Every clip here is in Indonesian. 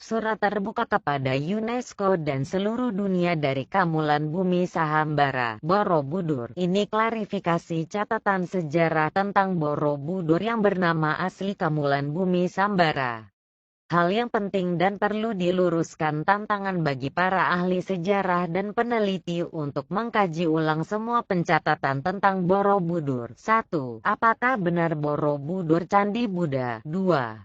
Surat terbuka kepada UNESCO dan seluruh dunia dari Kamulan Bumi Sahambara, Borobudur. Ini klarifikasi catatan sejarah tentang Borobudur yang bernama asli Kamulan Bumi Sambara. Hal yang penting dan perlu diluruskan, tantangan bagi para ahli sejarah dan peneliti untuk mengkaji ulang semua pencatatan tentang Borobudur. 1. Apakah benar Borobudur Candi Buddha? 2.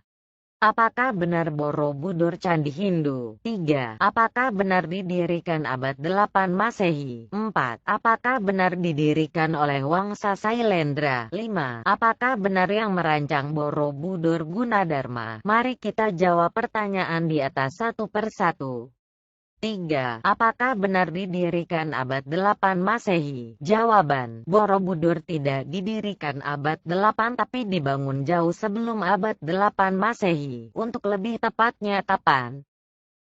Apakah benar Borobudur Candi Hindu? 3. Apakah benar didirikan abad 8 Masehi? 4. Apakah benar didirikan oleh Wangsa Sailendra? 5. Apakah benar yang merancang Borobudur Gunadarma? Mari kita jawab pertanyaan di atas satu persatu. 3. Apakah benar didirikan abad 8 Masehi? Jawaban: Borobudur tidak didirikan abad 8 tapi dibangun jauh sebelum abad 8 Masehi. Untuk lebih tepatnya kapan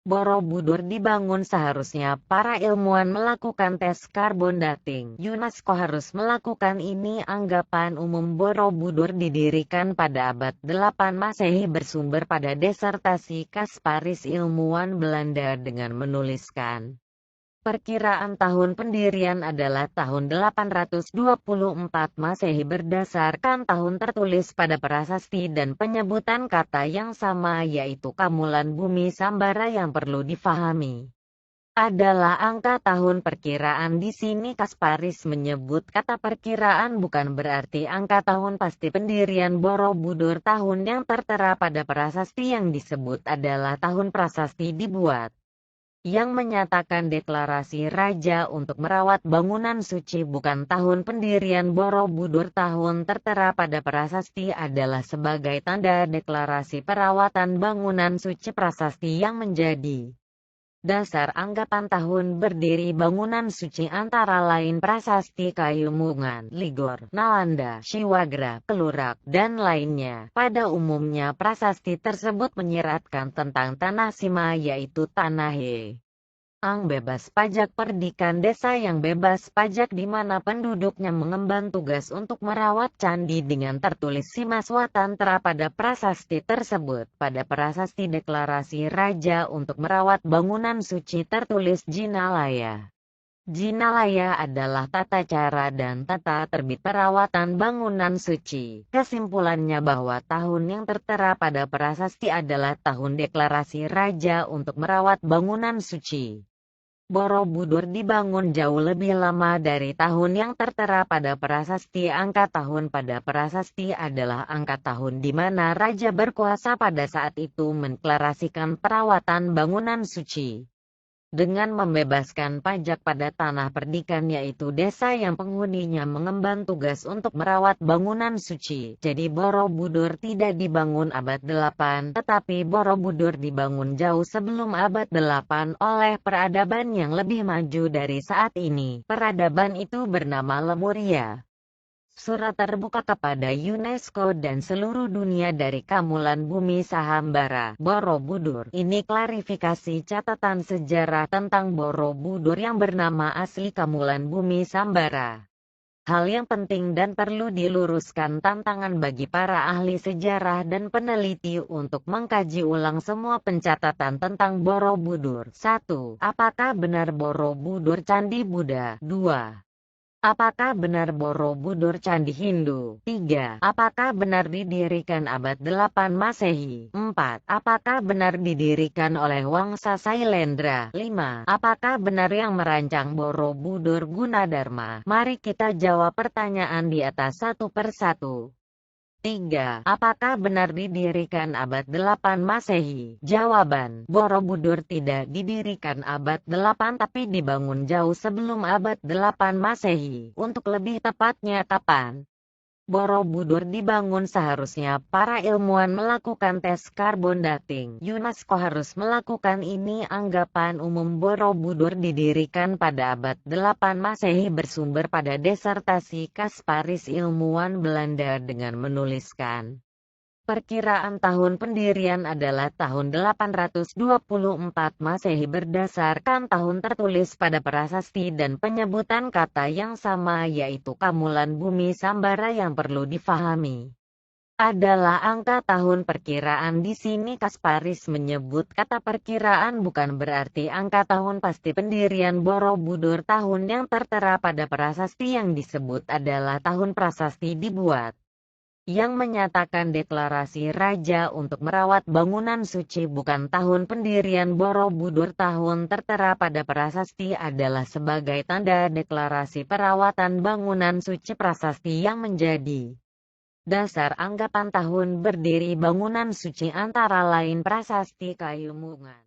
Borobudur dibangun, seharusnya para ilmuwan melakukan tes karbon dating. UNESCO harus melakukan ini. Anggapan umum Borobudur didirikan pada abad 8 Masehi bersumber pada disertasi Kasparis, ilmuwan Belanda, dengan menuliskan perkiraan tahun pendirian adalah tahun 824 Masehi berdasarkan tahun tertulis pada prasasti dan penyebutan kata yang sama, yaitu Kamulan Bumi Sambara. Yang perlu difahami adalah angka tahun perkiraan. Di sini Kasparis menyebut kata perkiraan, bukan berarti angka tahun pasti pendirian Borobudur. Tahun yang tertera pada prasasti yang disebut adalah tahun prasasti dibuat, yang menyatakan deklarasi raja untuk merawat bangunan suci, bukan tahun pendirian Borobudur. Tahun tertera pada prasasti adalah sebagai tanda deklarasi perawatan bangunan suci prasasti yang menjadi dasar anggapan tahun berdiri bangunan suci, antara lain prasasti Kayumungan, Ligor, Nalanda, Shiwagra, Kelurak, dan lainnya. Pada umumnya prasasti tersebut menyiratkan tentang tanah Sima, yaitu tanah Ang bebas pajak, perdikan desa yang bebas pajak di mana penduduknya mengemban tugas untuk merawat candi dengan tertulis Simaswa Tantra pada prasasti tersebut. Pada prasasti deklarasi raja untuk merawat bangunan suci tertulis Jinalaya. Jinalaya adalah tata cara dan tata terbit perawatan bangunan suci. Kesimpulannya bahwa tahun yang tertera pada prasasti adalah tahun deklarasi raja untuk merawat bangunan suci. Borobudur dibangun jauh lebih lama dari tahun yang tertera pada prasasti. Angka tahun pada prasasti adalah angka tahun di mana raja berkuasa pada saat itu mendeklarasikan perawatan bangunan suci dengan membebaskan pajak pada tanah perdikan, yaitu desa yang penghuninya mengemban tugas untuk merawat bangunan suci. Jadi Borobudur tidak dibangun abad 8, tetapi Borobudur dibangun jauh sebelum abad 8 oleh peradaban yang lebih maju dari saat ini. Peradaban itu bernama Lemuria. Surat terbuka kepada UNESCO dan seluruh dunia dari Kamulan Bumi Sahambara, Borobudur. Ini klarifikasi catatan sejarah tentang Borobudur yang bernama asli Kamulan Bumi Sambara. Hal yang penting dan perlu diluruskan, tantangan bagi para ahli sejarah dan peneliti untuk mengkaji ulang semua pencatatan tentang Borobudur. 1. Apakah benar Borobudur Candi Buddha? 2. Apakah benar Borobudur Candi Hindu? 3. Apakah benar didirikan abad 8 Masehi? 4. Apakah benar didirikan oleh Wangsa Sailendra? 5. Apakah benar yang merancang Borobudur Gunadarma? Mari kita jawab pertanyaan di atas satu persatu. 3. Apakah benar didirikan abad 8 Masehi? Jawaban: Borobudur tidak didirikan abad 8 tapi dibangun jauh sebelum abad 8 Masehi. Untuk lebih tepatnya kapan Borobudur dibangun, seharusnya para ilmuwan melakukan tes karbon dating. UNESCO harus melakukan ini. Anggapan umum Borobudur didirikan pada abad 8 Masehi bersumber pada disertasi Kasparis, ilmuwan Belanda, dengan menuliskan perkiraan tahun pendirian adalah tahun 824 Masehi berdasarkan tahun tertulis pada prasasti dan penyebutan kata yang sama, yaitu Kamulan Bumi Sambara. Yang perlu difahami adalah angka tahun perkiraan. Di sini Kasparis menyebut kata perkiraan bukan berarti angka tahun pasti pendirian Borobudur. Tahun yang tertera pada prasasti yang disebut adalah tahun prasasti dibuat, yang menyatakan deklarasi raja untuk merawat bangunan suci, bukan tahun pendirian Borobudur. Tahun tertera pada prasasti adalah sebagai tanda deklarasi perawatan bangunan suci prasasti yang menjadi dasar anggapan tahun berdiri bangunan suci, antara lain Prasasti Kayu Mungan.